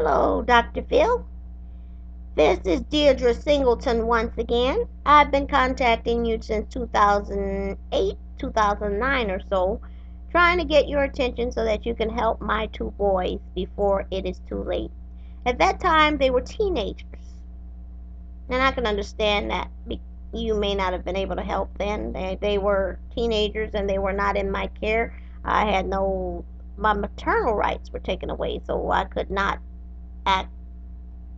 Hello, Dr. Phil. This is Deirdre Singleton once again. I've been contacting you since 2008, 2009 or so, trying to get your attention so that you can help my two boys before it is too late. At that time, they were teenagers, and I can understand that you may not have been able to help then. They were teenagers and they were not in my care. My maternal rights were taken away, so act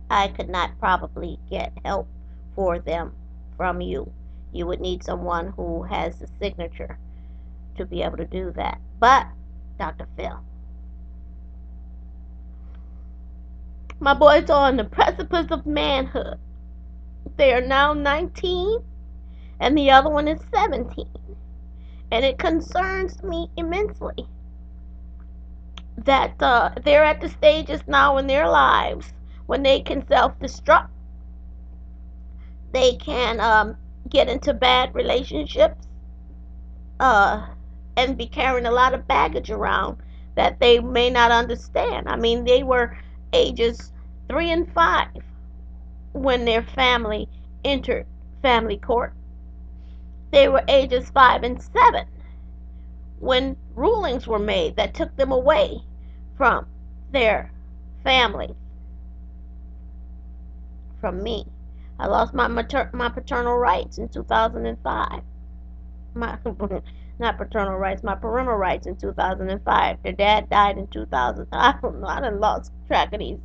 I could not probably get help for them from you. You would need someone who has the signature to be able to do that. But, Dr. Phil, my boys are on the precipice of manhood. They are now 19, and the other one is 17. And it concerns me immensely that they're at the stages now in their lives when they can self-destruct. They can get into bad relationships and be carrying a lot of baggage around that they may not understand. I mean, they were ages 3 and 5 when their family entered family court. They were ages 5 and 7 when rulings were made that took them away from their family, from me. I lost my paternal rights in 2005. My not paternal rights, my parental rights in 2005. Their dad died in 2000. I don't know. I done lost track of these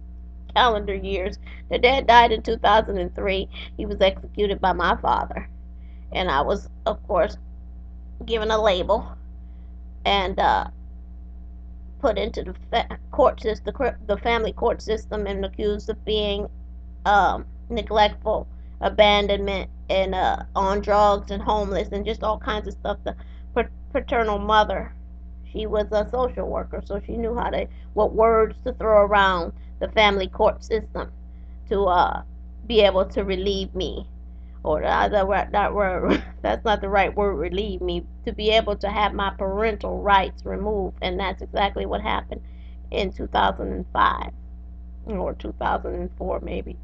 calendar years. Their dad died in 2003. He was executed by my father, and I was, of course, given a label and put into the court system, the family court system, and accused of being neglectful, abandonment, and on drugs and homeless and just all kinds of stuff. The paternal mother, she was a social worker, so she knew what words to throw around the family court system to be able to relieve me, or that's not the right word, relieve me, to be able to have my parental rights removed, and that's exactly what happened in 2005. Or 2004 maybe.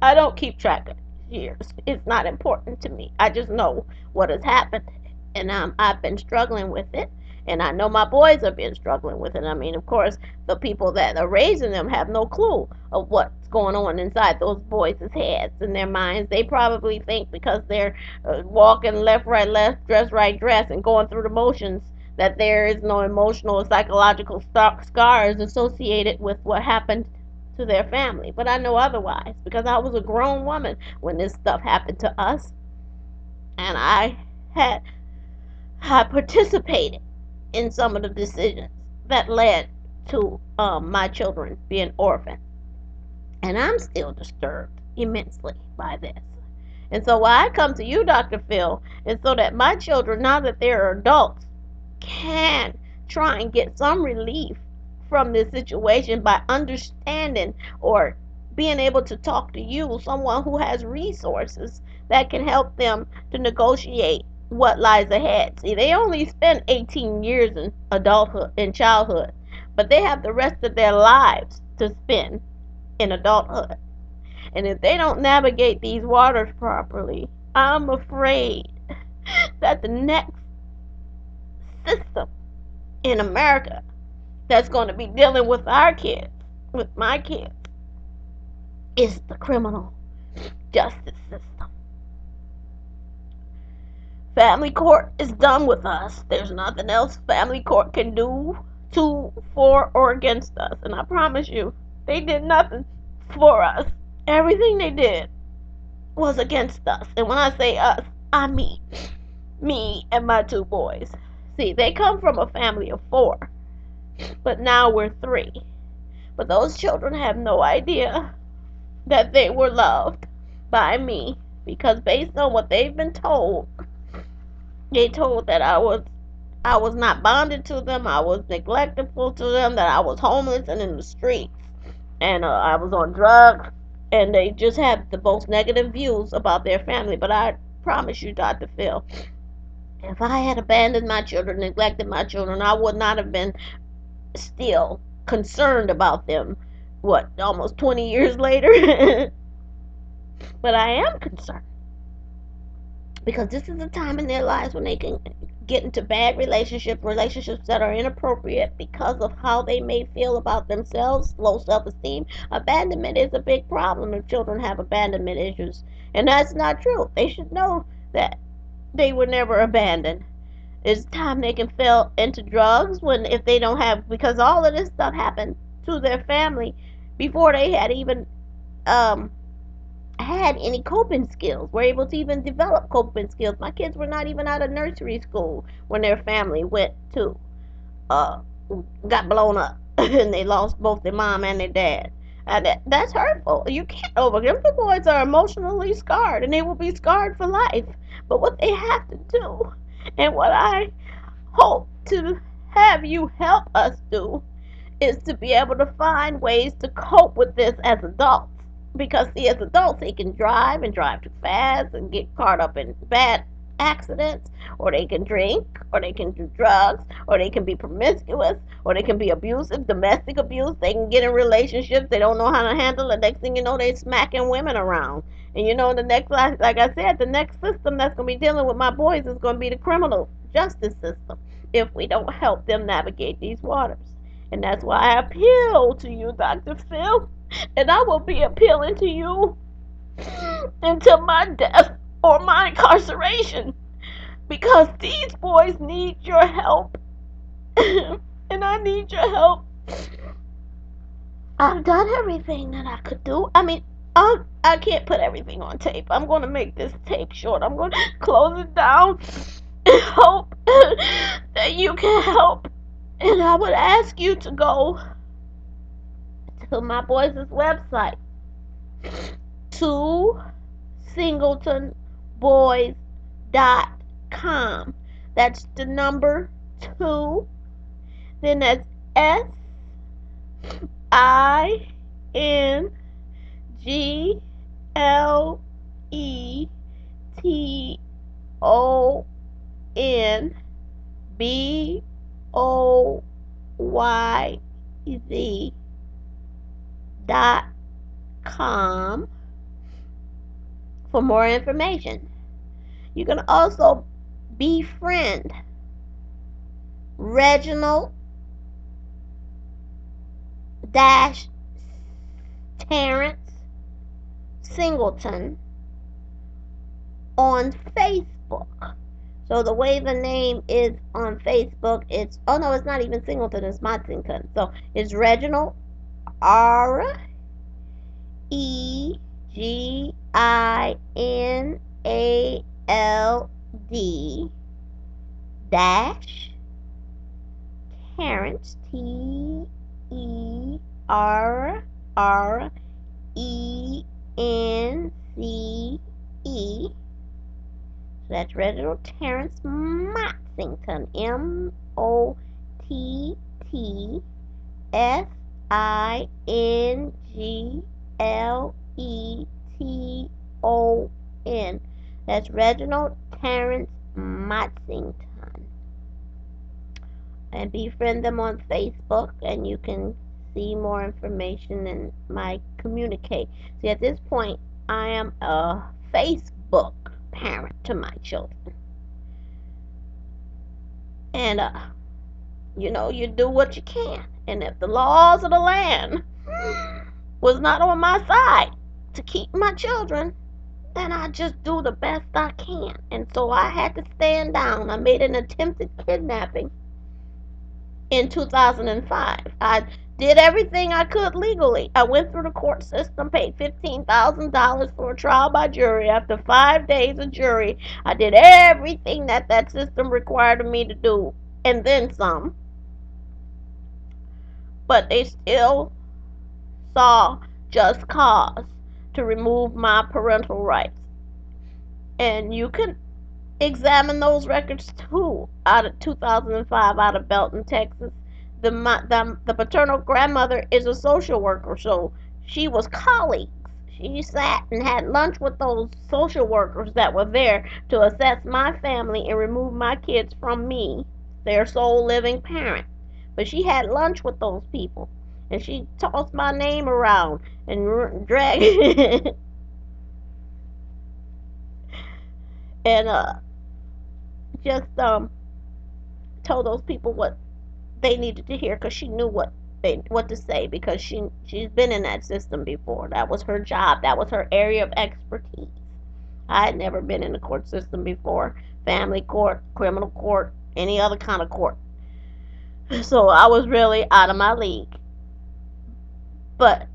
I don't keep track of years. It's not important to me. I just know what has happened, and I've been struggling with it, and I know my boys have been struggling with it. I mean, of course, the people that are raising them have no clue of what's going on inside those boys' heads and their minds. They probably think because they're walking left, right, left, dress, right, dress, and going through the motions, that there is no emotional or psychological scars associated with what happened to their family. But I know otherwise, because I was a grown woman when this stuff happened to us, and I participated in some of the decisions that led to my children being orphaned, and I'm still disturbed immensely by this. And so why I come to you, Dr. Phil, is so that my children, now that they're adults, can try and get some relief from this situation by understanding or being able to talk to you, someone who has resources that can help them to negotiate what lies ahead. See, they only spend 18 years in adulthood, in childhood, but they have the rest of their lives to spend in adulthood. And if they don't navigate these waters properly, I'm afraid that the next system in America that's going to be dealing with our kids, with my kids, is the criminal justice system. Family court is done with us. There's nothing else family court can do to, for, or against us. And I promise you, they did nothing for us. Everything they did was against us. And when I say us, I mean me and my two boys. See, they come from a family of 4, but now we're 3. But those children have no idea that they were loved by me, because based on what they've been told, they told that I was not bonded to them, I was neglectful to them, that I was homeless and in the streets, and I was on drugs, and they just have the most negative views about their family. But I promise you, Dr. Phil, if I had abandoned my children, neglected my children, I would not have been still concerned about them what, almost 20 years later. But I am concerned because this is a time in their lives when they can get into bad relationships that are inappropriate because of how they may feel about themselves, low self-esteem. Abandonment is a big problem if children have abandonment issues, and that's not true. They should know that they were never abandoned. It's time they can fall into drugs when if they don't have, because all of this stuff happened to their family before they had even um had any coping skills, were able to even develop coping skills. My kids were not even out of nursery school when their family went to uh got blown up and they lost both their mom and their dad. And that's hurtful. You can't overcome. The boys are emotionally scarred and they will be scarred for life. But what they have to do, and what I hope to have you help us do, is to be able to find ways to cope with this as adults. Because, see, as adults, they can drive and drive too fast and get caught up in bad accidents, or they can drink, or they can do drugs, or they can be promiscuous, or they can be abusive, domestic abuse. They can get in relationships they don't know how to handle. The next thing you know, they smacking women around. And you know, the next, like I said, the next system that's going to be dealing with my boys is going to be the criminal justice system if we don't help them navigate these waters. And that's why I appeal to you, Dr. Phil. And I will be appealing to you until my death or my incarceration. Because these boys need your help. And I need your help. I've done everything that I could do. I mean, I can't put everything on tape. I'm going to make this tape short. I'm going to close it down and hope that you can help. And I would ask you to go to my boys' website, 2singletonboys.com. That's the number 2. Then that's SINGLETONBOYZ.com for more information. You can also befriend Reginald Terrence Singleton on Facebook. So the way the name is on Facebook, it's, oh no, it's not even Singleton, it's Singleton. So it's Reginald REGINALD dash Terrence TERRENCE. So that's Reginald Terrence Motsington, MOTTSINGLETON. That's Reginald Terrence Motsington. And befriend them on Facebook, and you can see more information and communicate. See, at this point, I am a Facebook parent to my children. And, you know, you do what you can. And if the laws of the land was not on my side to keep my children, then I just do the best I can. And so I had to stand down. I made an attempted kidnapping in 2005. I did everything I could legally. I went through the court system, paid $15,000 for a trial by jury. After 5 days of jury, I did everything that system required of me to do, and then some. But they still saw just cause to remove my parental rights. And you can examine those records too. Out of 2005, out of Belton, Texas, the paternal grandmother is a social worker, so she was colleagues. She sat and had lunch with those social workers that were there to assess my family and remove my kids from me, their sole living parent. But she had lunch with those people, And she tossed my name around and dragged and just told those people what they needed to hear because she knew what to say because she's been in that system before. That was her job. That was her area of expertise. I had never been in the court system before, family court, criminal court, any other kind of court. So I was really out of my league. But,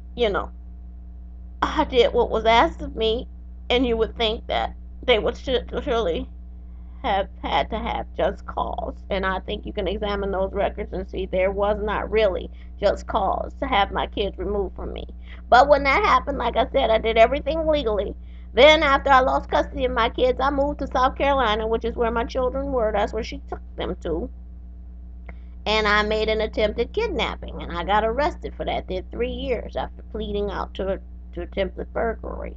I did what was asked of me, and you would think that they would surely have had to have just cause. And I think you can examine those records and see there was not really just cause to have my kids removed from me. But when that happened, like I said, I did everything legally. Then after I lost custody of my kids, I moved to South Carolina, which is where my children were. That's where she took them to. And I made an attempted kidnapping, and I got arrested for that. Did 3 years after pleading out to attempted burglary.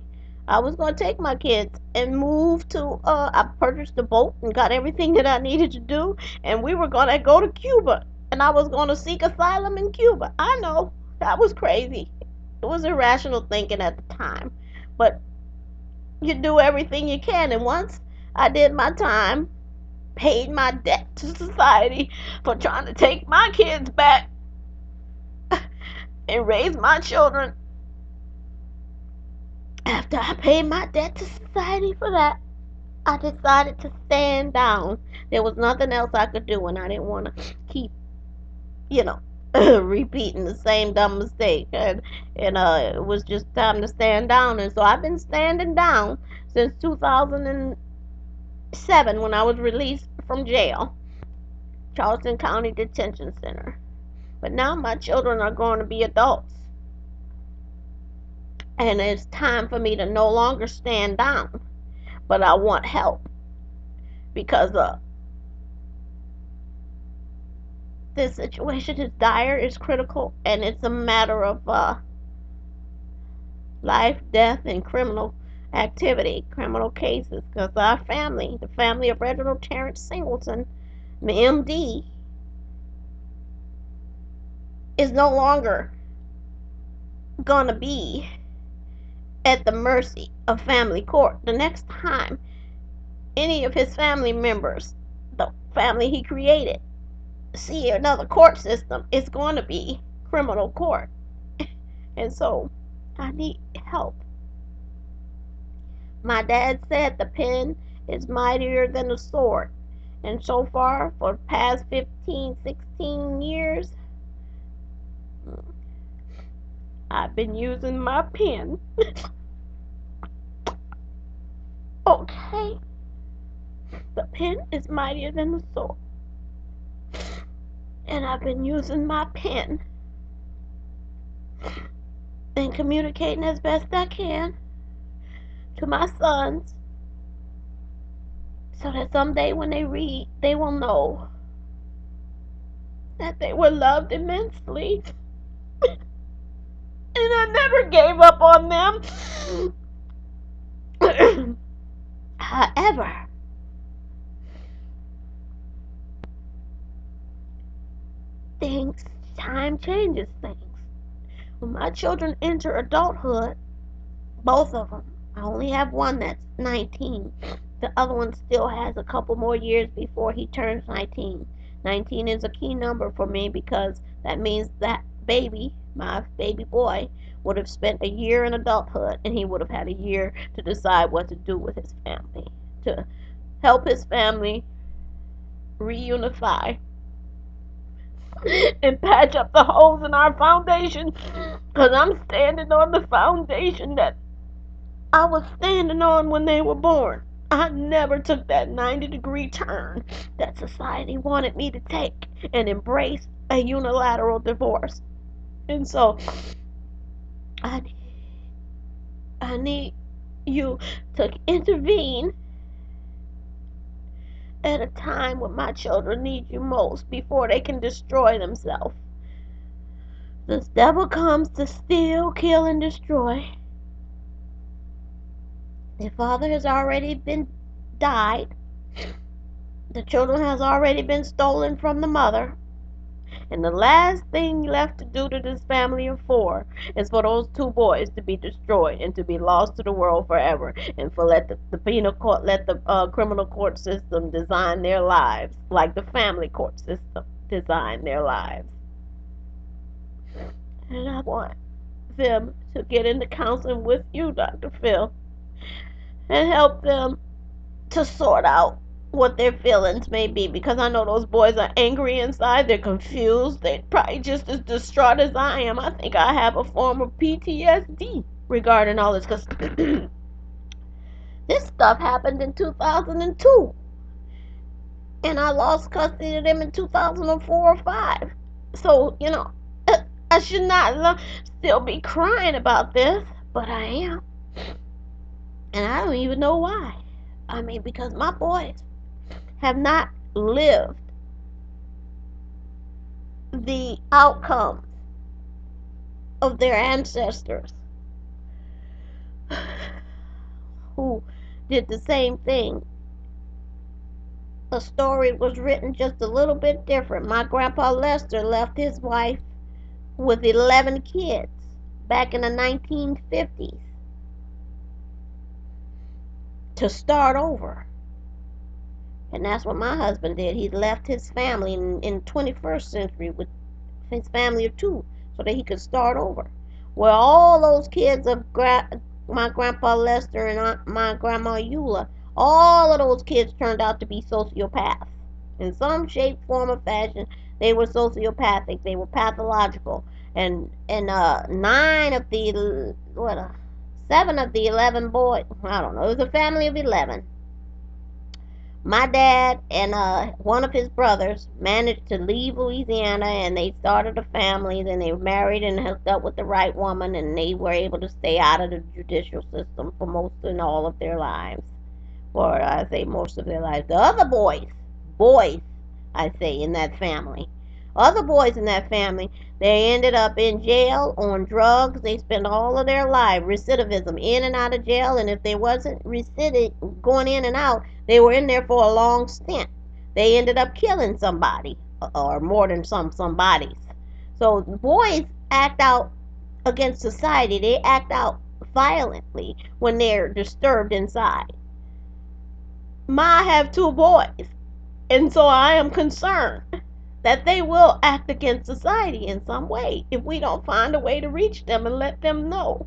I was going to take my kids and move to, I purchased a boat and got everything that I needed to do, and we were going to go to Cuba, and I was going to seek asylum in Cuba. I know, that was crazy. It was irrational thinking at the time, but you do everything you can, and once I did my time, paid my debt to society for trying to take my kids back and raise my children. After I paid my debt to society for that, I decided to stand down. There was nothing else I could do, and I didn't want to keep, you know, repeating the same dumb mistake. And it was just time to stand down. And so I've been standing down since 2007 when I was released from jail, Charleston County Detention Center. But now my children are going to be adults. And it's time for me to no longer stand down. But I want help. Because this situation is dire, it's critical, and it's a matter of life, death, and criminal activity, criminal cases. Because our family, the family of Reginald Terrence Singleton, the MD, is no longer going to be at the mercy of family court. The next time any of his family members, the family he created, see another court system, it's going to be criminal court. And so I need help. My dad said the pen is mightier than the sword. And so far, for the past 15, 16 years, I've been using my pen. Okay. The pen is mightier than the sword. And I've been using my pen and communicating as best I can to my sons so that someday when they read, they will know that they were loved immensely. And I never gave up on them. However, time changes things. When my children enter adulthood, both of them, I only have one that's 19. The other one still has a couple more years before he turns 19. 19 is a key number for me because that means that baby, my baby boy, would have spent a year in adulthood, and he would have had a year to decide what to do with his family, to help his family reunify and patch up the holes in our foundation, because I'm standing on the foundation that I was standing on when they were born. I never took that 90-degree turn that society wanted me to take and embrace a unilateral divorce. And so I need you to intervene at a time when my children need you most before they can destroy themselves. This devil comes to steal, kill, and destroy. The father has already been died. The children has already been stolen from the mother. And the last thing left to do to this family of four is for those two boys to be destroyed and to be lost to the world forever, and for let the penal court, let the criminal court system design their lives like the family court system designed their lives. And I want them to get into counseling with you, Dr. Phil, and help them to sort out what their feelings may be, because I know those boys are angry inside, they're confused, they're probably just as distraught as I am. I think I have a form of PTSD regarding all this, because this stuff happened in 2002, and I lost custody of them in 2004 or 5. So, I should not still be crying about this, but I am. And I don't even know why. I mean, because my boys have not lived the outcomes of their ancestors who did the same thing. A story was written just a little bit different. My grandpa Lester left his wife with 11 kids back in the 1950s to start over. And that's what my husband did. He left his family in 21st century with his family of 2 so that he could start over. Where all those kids of my grandpa Lester and my grandma Eula, all of those kids turned out to be sociopaths. In some shape, form, or fashion, they were sociopathic. They were pathological. And 7 of the 11 boys, I don't know, it was a family of 11. My dad and one of his brothers managed to leave Louisiana, and they started a family. Then they married and hooked up with the right woman, and they were able to stay out of the judicial system for most and all of their lives. Or I say most of their lives. The other boys, I say, in that family, other boys in that family, they ended up in jail on drugs. They spent all of their life recidivism, in and out of jail. And if they wasn't going in and out, they were in there for a long stint. They ended up killing somebody, or more than somebodies. So boys act out against society. They act out violently when they're disturbed inside. I have 2 boys, and so I am concerned that they will act against society in some way if we don't find a way to reach them and let them know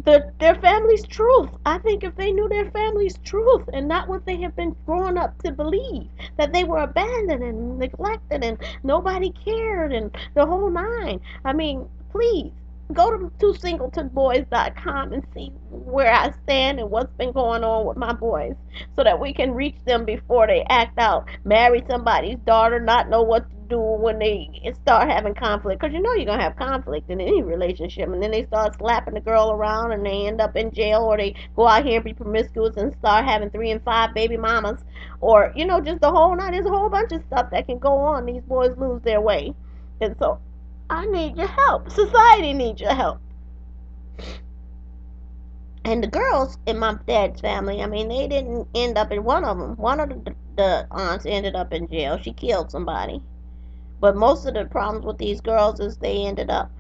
their family's truth. I think if they knew their family's truth and not what they have been growing up to believe, that they were abandoned and neglected and nobody cared and the whole 9. I mean, please go to twosingletonboys.com and see where I stand and what's been going on with my boys, so that we can reach them before they act out, marry somebody's daughter, not know what to do when they start having conflict. Because you're going to have conflict in any relationship, and then they start slapping the girl around and they end up in jail, or they go out here and be promiscuous and start having 3 and 5 baby mamas, or just the whole night. There's a whole bunch of stuff that can go on. These boys lose their way. And so I need your help. Society needs your help. And the girls in my dad's family, I mean, they didn't end up in one of them. One of the aunts ended up in jail. She killed somebody. But most of the problems with these girls is they ended up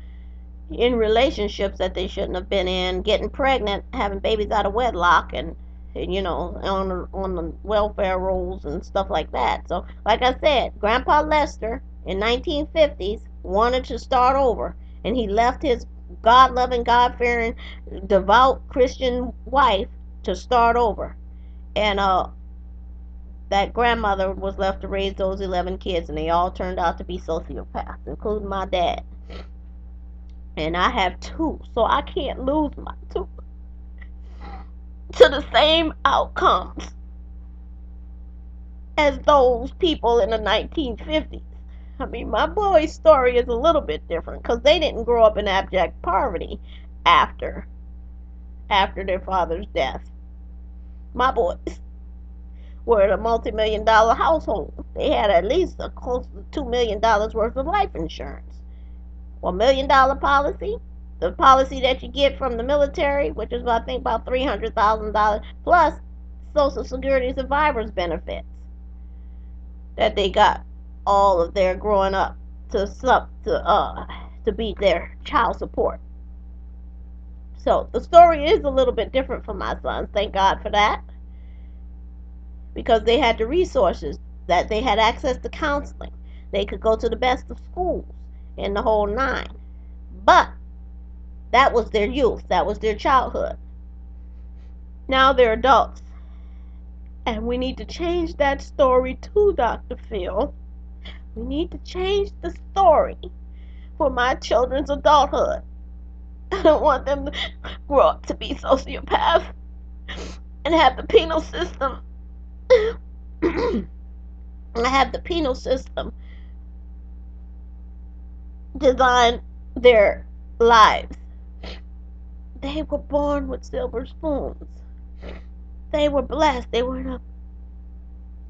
in relationships that they shouldn't have been in, getting pregnant, having babies out of wedlock, and on the welfare rolls and stuff like that. So, like I said, Grandpa Lester in 1950s wanted to start over, and he left his God-loving, God-fearing, devout Christian wife to start over. And that grandmother was left to raise those 11 kids, and they all turned out to be sociopaths, including my dad. And I have 2, so I can't lose my 2 to the same outcomes as those people in the 1950s. I mean, my boy's story is a little bit different because they didn't grow up in abject poverty after their father's death. My boys were in a multi-million-dollar household. They had at least close to $2 million worth of life insurance. $1 million policy, the policy that you get from the military, which is I think about $300,000, plus Social Security survivors benefits that they got all of their growing up to be their child support. So the story is a little bit different for my sons. Thank God for that, because they had the resources, that they had access to counseling. They could go to the best of schools in the whole nine. But that was their youth. That was their childhood. Now they're adults. And we need to change that story too, Dr. Phil. We need to change the story for my children's adulthood. I don't want them to grow up to be sociopaths and have the penal system design their lives. They were born with silver spoons. They were blessed. They were in a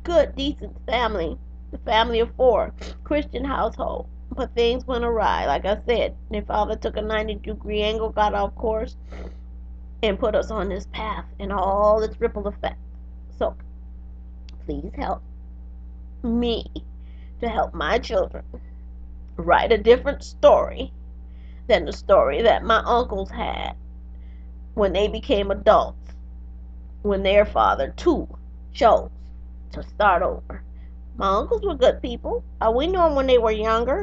good, decent family, the family of four, Christian household. But things went awry. Like I said, their father took a 90-degree angle, got off course, and put us on this path and all its ripple effect. So, please help me to help my children write a different story than the story that my uncles had when they became adults, when their father too chose to start over. My uncles were good people. We knew them when they were younger,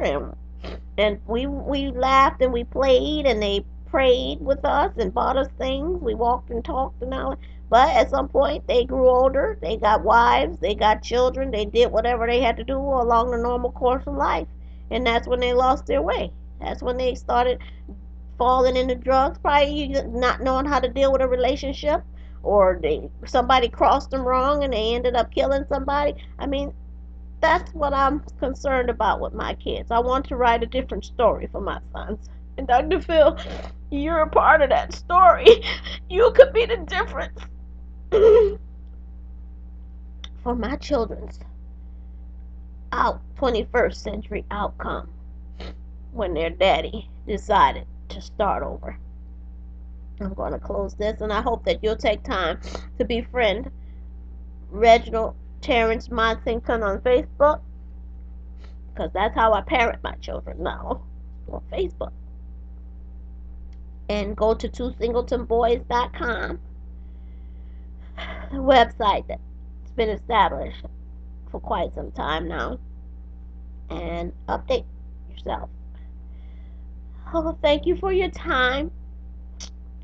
and we laughed and we played, and they prayed with us and bought us things. We walked and talked and all. But at some point, they grew older. They got wives. They got children. They did whatever they had to do along the normal course of life, and that's when they lost their way. That's when they started falling into drugs, probably not knowing how to deal with a relationship, or somebody crossed them wrong and they ended up killing somebody. I mean, that's what I'm concerned about with my kids. I want to write a different story for my sons. And Dr. Phil, you're a part of that story. You could be the difference for my children's 21st century outcome when their daddy decided to start over. I'm going to close this, and I hope that you'll take time to befriend Reginald Terrence Monsington on Facebook, because that's how I parent my children now, on Facebook. And go to twosingletonboys.com, the website that's been established for quite some time now, and update yourself. Oh, thank you for your time.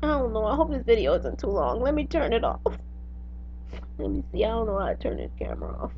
I don't know. I hope this video isn't too long. Let me turn it off. Let me see. I don't know how to turn this camera off.